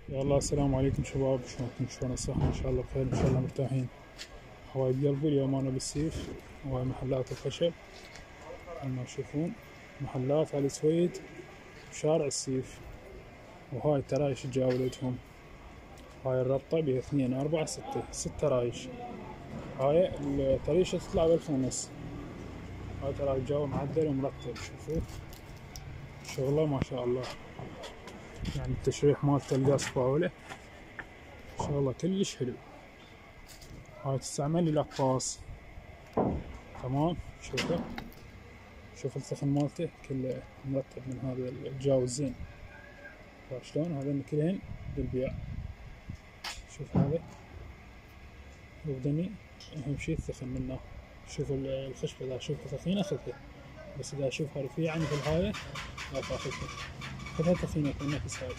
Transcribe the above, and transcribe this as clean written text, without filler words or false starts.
يلا السلام عليكم شباب، شلونكم؟ شلون الصحة؟ ان شاء الله بخير، ان شاء الله مرتاحين. حبايب قلبي، اليوم انا بالسيف وهاي محلات الخشب مثل ما تشوفون، محلات علي سويد بشارع السيف. وهاي الترايش جاولتهم، هاي الربطة بها 2 4 6 ترايش. هاي التريشة تطلع ب1500. هاي ترى الجو معدل ومرتب، شوفوا شغله ما شاء الله، يعني التشريح مالته القص فاولة شغله كلش حلو. هاي تستعمل للأقفاص، تمام. شوف الثخن مالته كله مرتب من هذا الجو الزين. شلون هذا كلهن للبيع. شوف هذا يبدني، اهم شي الثخن منه. شوف الخشبة اذا اشوفها ثخينة اخذها، بس اذا اشوفها رفيعة مثل هاي لا تاخذها. خذها ثخينة نفس هاي.